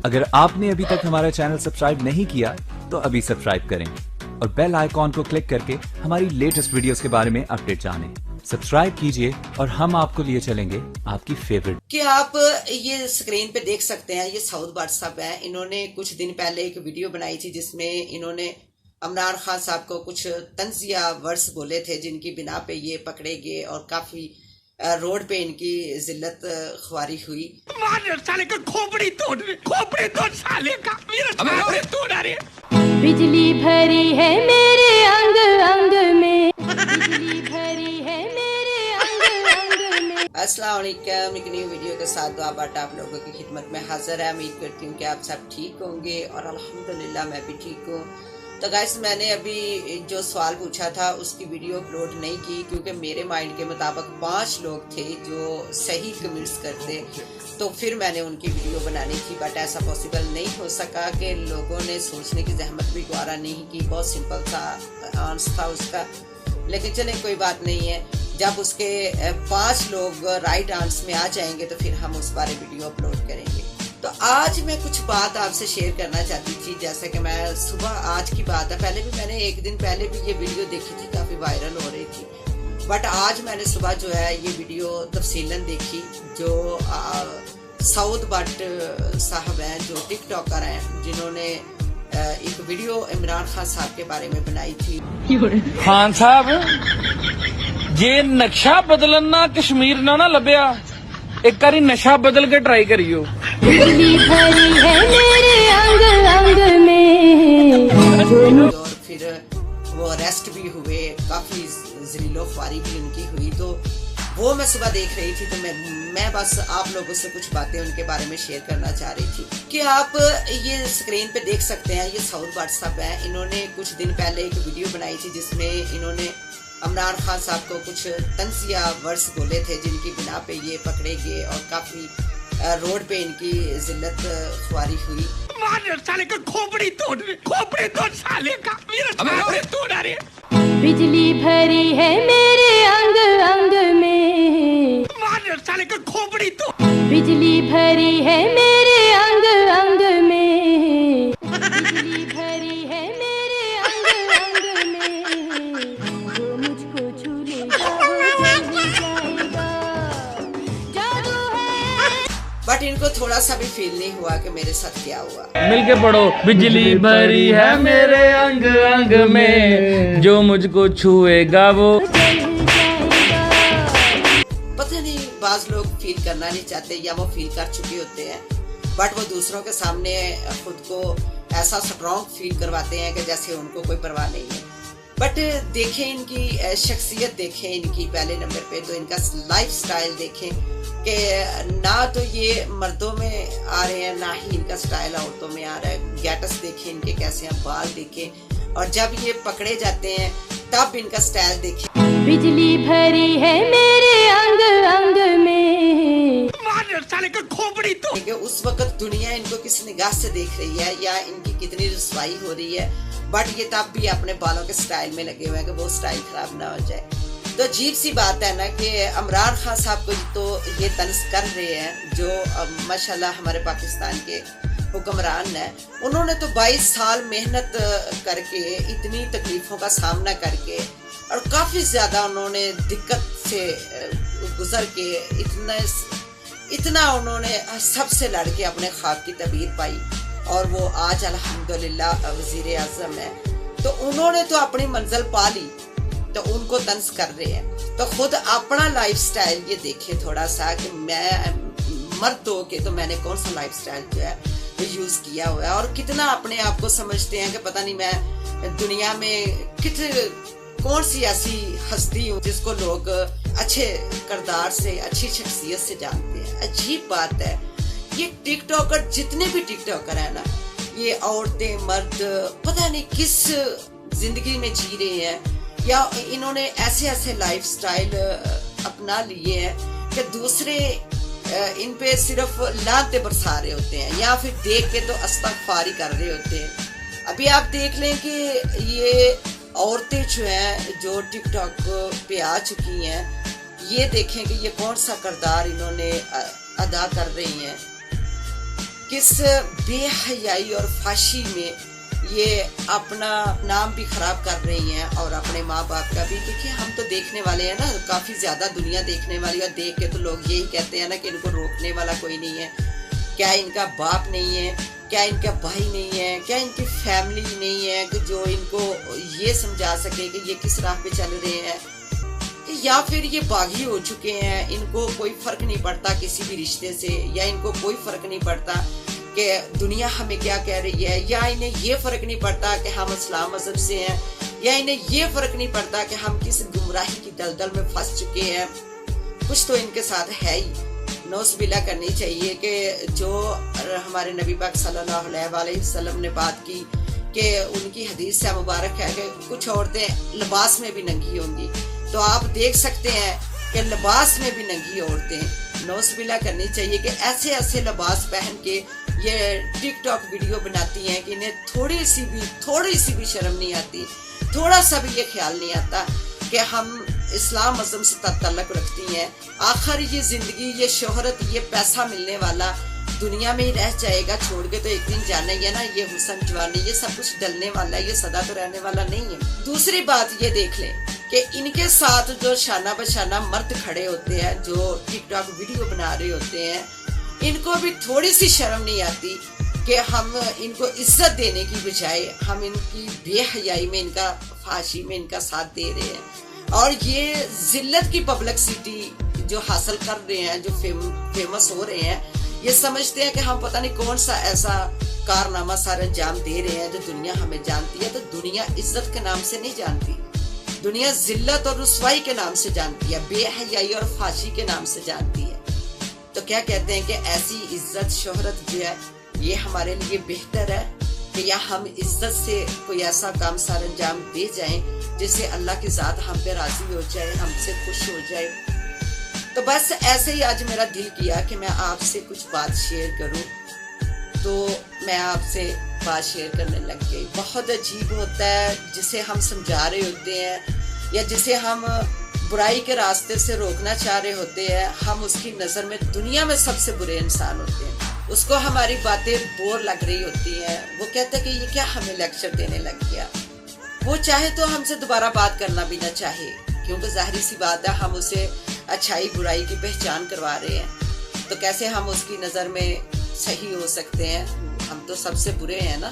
अगर आपने अभी तक हमारा चैनल सब्सक्राइब नहीं किया तो अभी सब्सक्राइब करें और बेल आइकॉन को क्लिक करके हमारी लेटेस्ट वीडियोस के बारे में अपडेट जानें। सब्सक्राइब कीजिए और हम आपको लिए चलेंगे आपकी फेवरेट। कि आप ये स्क्रीन पे देख सकते हैं, ये सऊद भट्ट साहब हैं। इन्होंने कुछ दिन पहले एक वीडियो बनाई थी जिसमें इन्होंने इमरान खान साहब को कुछ तंजिया वर्ड्स बोले थे, जिनकी बिना पे ये पकड़े गए और काफी रोड पे इनकी जिल्लत ख्वारी हुई। साले का खोपड़ी तोड़ साले का बिजली भरी है मेरे अंग अंग में, बिजली भरी है मेरे अंग अंग में। अस्सलाम वालेकुम, एक नई वीडियो के साथ दुआ बाट आप लोगों की खिदमत में हाजिर है। उम्मीद करती हूँ कि आप सब ठीक होंगे और अल्हम्दुलिल्लाह मैं भी ठीक हूँ। तो गाइस, मैंने अभी जो सवाल पूछा था उसकी वीडियो अपलोड नहीं की क्योंकि मेरे माइंड के मुताबिक 5 लोग थे जो सही कमेंट्स करते, तो फिर मैंने उनकी वीडियो बनानी थी। बट ऐसा पॉसिबल नहीं हो सका कि लोगों ने सोचने की जहमत भी गवारा नहीं की। बहुत सिंपल सा आंसर था उसका, लेकिन चलें कोई बात नहीं है। जब उसके 5 लोग राइट आंसर में आ जाएंगे तो फिर हम उस बारे वीडियो अपलोड करेंगे। तो आज मैं कुछ बात आपसे शेयर करना चाहती थी। जैसे कि मैं सुबह, आज की बात है, पहले भी मैंने एक दिन पहले भी ये वीडियो देखी थी, काफ़ी वायरल हो रही थी। बट आज मैंने सुबह जो है ये वीडियो तफसीलन देखी। जो सऊद भट्ट साहब हैं, जो टिकटॉकर हैं, जिन्होंने एक वीडियो इमरान खान साहब के बारे में बनाई थी। खान साहब जे नक्शा बदलना कश्मीर ना लभ्या, एक बारी नशा बदल के ट्राई करियो। बिजली भरी है मेरे अंग अंग में। और फिर वो अरेस्ट भी हुए, काफी जलीलो ख्वारी भी उनकी हुई। तो वो मैं सुबह देख रही थी, तो मैं बस आप लोगों से कुछ बातें उनके बारे में शेयर करना चाह रही थी। कि आप ये स्क्रीन पे देख सकते हैं, ये सऊद भट्ट साहब हैं। इन्होंने कुछ दिन पहले एक वीडियो बनाई थी जिसमें इन्होंने इमरान खान साहब को कुछ तंजिया वर्ड्स बोले थे, जिनकी बिना पे ये पकड़े गए और काफी रोड पे इनकी जिल्लत ख्वारी हुई। साले का खोपड़ी तोड़ साले का बिजली भरी है मेरे अंग अंग में, साले का खोपड़ी तोड़। बिजली भरी है मेरे अंग अंग में, बिजली भरी है मेरे अंग अंग में। जो मुझको छू लेगा वो जल जाएगा, जादू है। बट इनको थोड़ा सा भी फील नहीं हुआ कि मेरे साथ क्या हुआ। मिलके पढ़ो। बिजली भरी है मेरे अंग अंग में, जो मुझको छुएगा वो पता नहीं, बाज लोग फील करना नहीं चाहते या वो फील कर चुके होते हैं, बट वो दूसरों के सामने खुद को ऐसा स्ट्रॉन्ग फील करवाते हैं कि जैसे उनको कोई परवाह नहीं है। बट देखें इनकी शख्सियत, देखें इनकी पहले नंबर पे तो इनका लाइफ स्टाइल देखें कि ना तो ये मर्दों में आ रहे हैं, ना ही इनका स्टाइल औरतों में आ रहा है। गैटस देखें इनके कैसे हैं, बाल देखें, और जब ये पकड़े जाते हैं तब इनका स्टाइल देखें। बिजली भरी है मेरे अंग अंग में। साले का खोपड़ी तोड़। कि उस वक्त दुनिया इनको किस निगाह से देख रही है या इनकी कितनी रुसवाई हो रही है, बट ये तब भी अपने बालों के स्टाइल में लगे हुए हैं कि वो स्टाइल खराब ना हो जाए। तो अजीब सी बात है ना कि इमरान खान साहब को तो ये तंज कर रहे हैं, जो माशाल्लाह हमारे पाकिस्तान के हुक्मरान हैं। उन्होंने तो 22 साल मेहनत करके, इतनी तकलीफों का सामना करके और काफ़ी ज़्यादा उन्होंने दिक्कत से गुजर के इतना उन्होंने सबसे लड़ के अपने ख्वाब की तबीर पाई, और वो आज अल्हम्दुलिल्लाह वज़ीर आज़म है। तो उन्होंने तो अपनी मंजिल पा ली, तो उनको तंज कर रहे हैं। तो खुद अपना लाइफ स्टाइल ये देखें थोड़ा सा कि मैं मर्द हो के तो मैंने कौन सा लाइफ स्टाइल जो है वो यूज़ किया हुआ है, और कितना अपने आप को समझते हैं कि पता नहीं मैं दुनिया में कौन सी ऐसी हस्ती हूँ जिसको लोग अच्छे किरदार से, अच्छी शख्सियत से जानते हैं। अजीब बात है, ये टिकटॉकर, जितने भी टिकटॉकर है ना, ये औरतें मर्द पता नहीं किस जिंदगी में जी रहे हैं, या इन्होंने ऐसे ऐसे लाइफ स्टाइल अपना लिए हैं कि दूसरे इन पे सिर्फ लानते बरसा रहे होते हैं या फिर देख के तो इस्तग़फ़ारी कर रहे होते हैं। अभी आप देख लें कि ये औरतें जो हैं जो टिकटॉक पे आ चुकी हैं, ये देखें कि ये कौन सा किरदार इन्होंने अदा कर रही हैं किस बेहयाई और फाशी में ये अपना नाम भी खराब कर रही हैं और अपने माँ बाप का भी। देखिए हम तो देखने वाले हैं ना, काफी ज्यादा दुनिया देखने वाली, और देख के तो लोग यही कहते हैं ना कि इनको रोकने वाला कोई नहीं है। क्या इनका बाप नहीं है, क्या इनका भाई नहीं है, क्या इनकी फैमिली नहीं है कि जो इनको ये समझा सके कि ये किस राह पे चल रहे हैं, या फिर ये बागी हो चुके हैं, इनको कोई फर्क नहीं पड़ता किसी भी रिश्ते से, या इनको कोई फर्क नहीं पड़ता कि दुनिया हमें क्या कह रही है, या इन्हें ये फर्क नहीं पड़ता कि हम इस्लाम मजहब से हैं, या इन्हें ये फर्क नहीं पड़ता कि हम किस गुमराही की दलदल में फंस चुके हैं। कुछ तो इनके साथ है ही। नौज़बिल्ला करनी चाहिए कि जो हमारे नबी पाक सल्लल्लाहु अलैहि वसल्लम ने बात की कि उनकी हदीस से मुबारक है कि कुछ औरतें लिबास में भी नंगी होंगी, तो आप देख सकते हैं कि लिबास में भी नंगी औरतें। नौज़बिल्ला करनी चाहिए कि ऐसे ऐसे लिबास पहन के ये टिकटॉक वीडियो बनाती हैं कि इन्हें थोड़ी सी भी शर्म नहीं आती, थोड़ा सा भी ये ख्याल नहीं आता कि हम इस्लाम मज़हब से ताल्लुक़ रखती हैं। आखिर ये जिंदगी, ये शोहरत, ये पैसा मिलने वाला दुनिया में ही रह जाएगा, छोड़ के तो एक दिन जाना ही है ना। ये हुस्न जवानी ये सब कुछ डलने वाला है, ये सदा तो रहने वाला नहीं है। दूसरी बात ये देख लें कि इनके साथ जो शाना बशाना मर्द खड़े होते हैं, जो टिकटॉक वीडियो बना रहे होते हैं, इनको भी थोड़ी सी शर्म नहीं आती कि हम इनको इज्जत देने की बजाय हम इनकी बेहयाई में, इनका फाशी में इनका साथ दे रहे हैं। और ये जिल्लत की पब्लिसिटी जो हासिल कर रहे हैं, जो फेमस हो रहे हैं, ये समझते हैं कि हम पता नहीं कौन सा ऐसा कारनामा सारा अंजाम दे रहे हैं जो दुनिया हमें जानती है। तो दुनिया इज्जत के नाम से नहीं जानती, दुनिया जिल्लत और रुसवाई के नाम से जानती है, बेहयाई और फाशी के नाम से जानती है। तो क्या कहते हैं कि ऐसी इज्जत शोहरत जो है ये हमारे लिए बेहतर है कि या हम इज्जत से कोई ऐसा काम सार अंजाम दे जाएं जिससे अल्लाह की ज़ात हम पे राजी हो जाए, हमसे खुश हो जाए। तो बस ऐसे ही आज मेरा दिल किया कि मैं आपसे कुछ बात शेयर करूं, तो मैं आपसे बात शेयर करने लग गई। बहुत अजीब होता है जिसे हम समझा रहे होते हैं या जिसे हम बुराई के रास्ते से रोकना चाह रहे होते हैं, हम उसकी नज़र में दुनिया में सबसे बुरे इंसान होते हैं। उसको हमारी बातें बोर लग रही होती हैं, वो कहता है कि ये क्या हमें लेक्चर देने लग गया। वो चाहे तो हमसे दोबारा बात करना भी ना चाहे, क्योंकि जाहिर सी बात है हम उसे अच्छाई बुराई की पहचान करवा रहे हैं, तो कैसे हम उसकी नज़र में सही हो सकते हैं? हम तो सबसे बुरे हैं ना।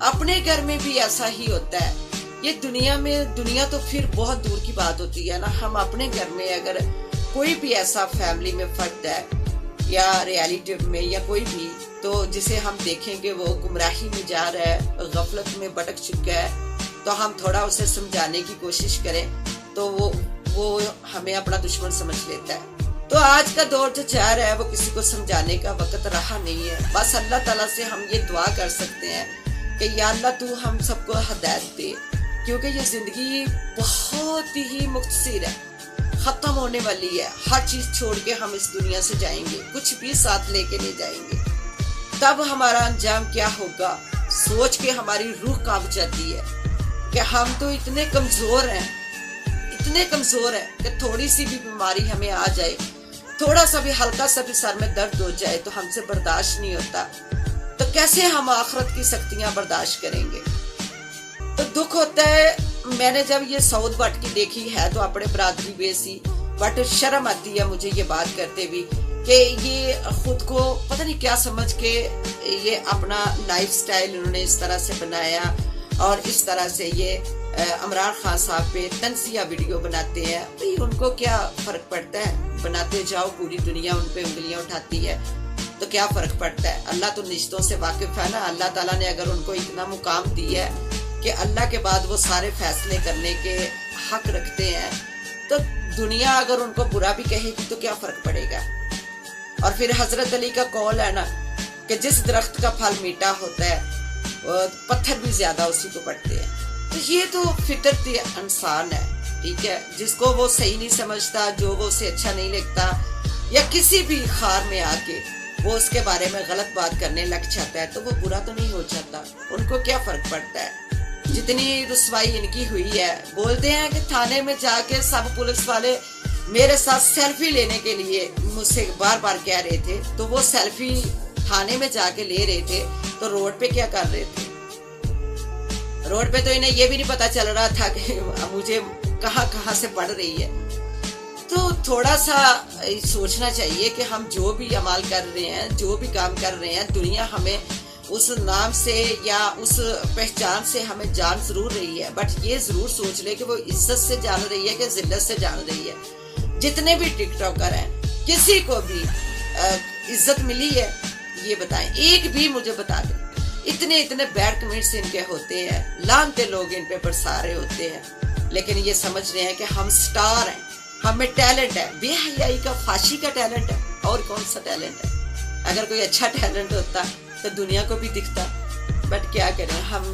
अपने घर में भी ऐसा ही होता है। ये दुनिया तो फिर बहुत दूर की बात होती है ना। हम अपने घर में अगर कोई भी ऐसा फैमिली में फर्द है या रियलिटी में या कोई भी, तो जिसे हम देखेंगे वो गुमराही में जा रहा है, गफलत में भटक चुका है, तो हम थोड़ा उसे समझाने की कोशिश करें तो वो हमें अपना दुश्मन समझ लेता है। तो आज का दौर जो चाह रहा है वो किसी को समझाने का वक्त रहा नहीं है। बस अल्लाह ताला से हम ये दुआ कर सकते हैं कि या अल्लाह तू हम सबको हिदायत दे, क्योंकि ये जिंदगी बहुत ही मुख्तसर है, खत्म होने वाली है। हर चीज छोड़ के हम इस दुनिया से जाएंगे, कुछ भी साथ लेके नहीं जाएंगे। तब हमारा अंजाम क्या होगा सोच के हमारी रूह कांप जाती है कि हम तो इतने कमजोर हैं कि थोड़ी सी भी बीमारी हमें आ जाए, थोड़ा सा भी हल्का सा भी सर में दर्द हो जाए तो हमसे बर्दाश्त नहीं होता। तो कैसे हम आखिरत की सख्तियां बर्दाश्त करेंगे? तो दुख होता है। मैंने जब ये सऊद भट्ट की देखी है तो अपने बरादरी बेसी, बट शर्म आती है मुझे ये बात करते भी कि ये खुद को पता नहीं क्या समझ के ये अपना लाइफ स्टाइल इन्होंने इस तरह से बनाया और इस तरह से ये इमरान खान साहब पे तंजिया वीडियो बनाते हैं। भाई उनको क्या फर्क पड़ता है? बनाते जाओ, पूरी दुनिया उन पे उंगलियां उठाती है, तो क्या फर्क पड़ता है? अल्लाह तो रिश्तों से वाकिफ है ना। अल्लाह ताला ने अगर उनको इतना मुकाम दिया है कि अल्लाह के बाद वो सारे फैसले करने के हक रखते हैं, तो दुनिया अगर उनको बुरा भी कहेगी तो क्या फर्क पड़ेगा? और फिर हजरत अली का कौल है ना कि जिस दरख्त का फल मीठा होता है पत्थर भी ज्यादा उसी को पड़ते हैं। तो ये तो फितरती इंसान है, ठीक है, जिसको वो सही नहीं समझता, जो वो उसे अच्छा नहीं लगता, या किसी भी खार में आके वो उसके बारे में गलत बात करने लग जाता है, तो वो बुरा तो नहीं हो जाता। उनको क्या फर्क पड़ता है? जितनी रुसवाई इनकी हुई है, बोलते हैं कि थाने में जाके सब पुलिस वाले मेरे साथ सेल्फी लेने के लिए मुझसे बार बार कह रहे थे, तो वो सेल्फी थाने में जाके ले रहे थे तो रोड पे क्या कर रहे थे? रोड पे तो इन्हें ये भी नहीं पता चल रहा था कि मुझे कहाँ से पड़ रही है। तो थोड़ा सा सोचना चाहिए कि हम जो भी अमल कर रहे हैं, जो भी काम कर रहे हैं, दुनिया हमें उस नाम से या उस पहचान से हमें जान जरूर रही है, बट ये जरूर सोच ले कि वो इज्जत से जान रही है कि जिल्लत से जान रही है। जितने भी टिकटॉकर हैं, किसी को भी इज्जत मिली है ये बताएं, एक भी मुझे बता दें। इतने बैड कमेंट्स इनके होते हैं, लानते लोग इन पे बरसा रहे होते हैं, लेकिन ये समझ रहे हैं कि हम स्टार हैं, हमें टैलेंट है। बेहयाई का, फाशी का टैलेंट है, और कौन सा टैलेंट है? अगर कोई अच्छा टैलेंट होता तो दुनिया को भी दिखता, बट क्या करें, हम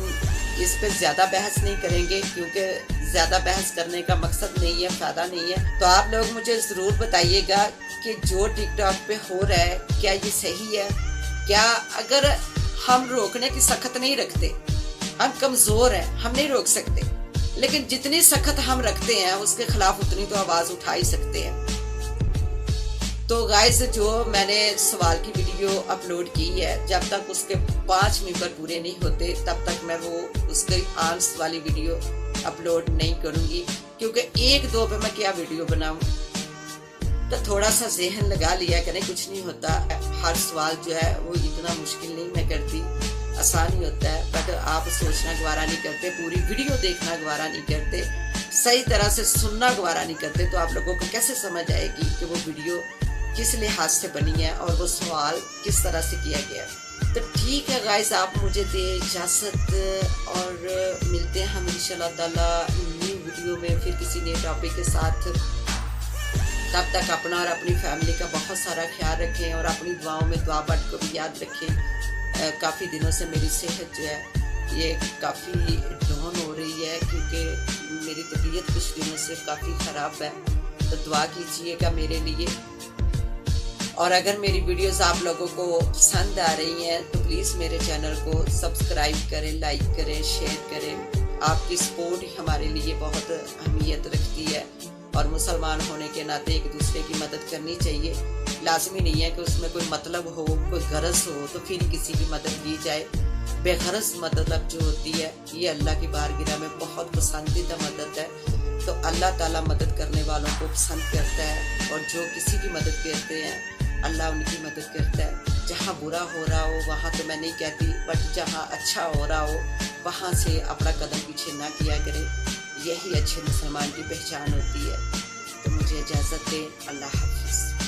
इस पे ज्यादा बहस नहीं करेंगे क्योंकि ज्यादा बहस करने का मकसद नहीं है, फायदा नहीं है। तो आप लोग मुझे जरूर बताइएगा कि जो टिकटॉक पे हो रहा है क्या ये सही है? क्या अगर हम रोकने की सख्त नहीं रखते, हम कमजोर हैं, हम नहीं रोक सकते, लेकिन जितनी सख्त हम रखते हैं उसके खिलाफ उतनी तो आवाज उठा ही सकते हैं। तो गाइस, जो मैंने सवाल की वीडियो अपलोड की है, जब तक उसके 5 मेंबर पूरे नहीं होते तब तक मैं वो उसके आंसर वाली वीडियो अपलोड नहीं करूंगी, क्योंकि 1-2 पे मैं क्या वीडियो बनाऊं। तो थोड़ा सा ज़हन लगा लिया कि नहीं, कुछ नहीं होता। हर सवाल जो है वो इतना मुश्किल नहीं मैं करती, आसान ही होता है, बट आप सोचना गवारा नहीं करते, पूरी वीडियो देखना गवारा नहीं करते, सही तरह से सुनना गवारा नहीं करते। तो आप लोगों को कैसे समझ आएगी कि वो वीडियो किस लिहाज से बनी है और वो सवाल किस तरह से किया गया। तो ठीक है गाइस, आप मुझे दे इजाज़त और मिलते हैं हम इंशाल्लाह ताला न्यू वीडियो में फिर किसी नए टॉपिक के साथ। तब तक अपना और अपनी फैमिली का बहुत सारा ख्याल रखें और अपनी दुआओं में दुआ बट को भी याद रखें। काफ़ी दिनों से मेरी सेहत जो है ये काफ़ी डाउन हो रही है, क्योंकि मेरी तबीयत कुछ दिनों से काफ़ी ख़राब है। तो दुआ कीजिएगा मेरे लिए, और अगर मेरी वीडियोस आप लोगों को पसंद आ रही हैं तो प्लीज़ मेरे चैनल को सब्सक्राइब करें, लाइक करें, शेयर करें। आपकी सपोर्ट ही हमारे लिए बहुत अहमियत रखती है, और मुसलमान होने के नाते एक दूसरे की मदद करनी चाहिए। लाजमी नहीं है कि उसमें कोई मतलब हो, कोई गरज हो तो फिर किसी की मदद की जाए। बेगरज मदद जो होती है ये अल्लाह की बारगाह में बहुत पसंदीदा मदद है। तो अल्लाह ताला मदद करने वालों को पसंद करता है, और जो किसी की मदद करते हैं अल्लाह उनकी मदद करता है। जहाँ बुरा हो रहा हो वहाँ तो मैं नहीं कहती, बट जहाँ अच्छा हो रहा हो वहाँ से अपना कदम पीछे ना किया करें, यही अच्छे मुसलमान की पहचान होती है। तो मुझे इजाज़त दें, अल्लाह हाफिज़।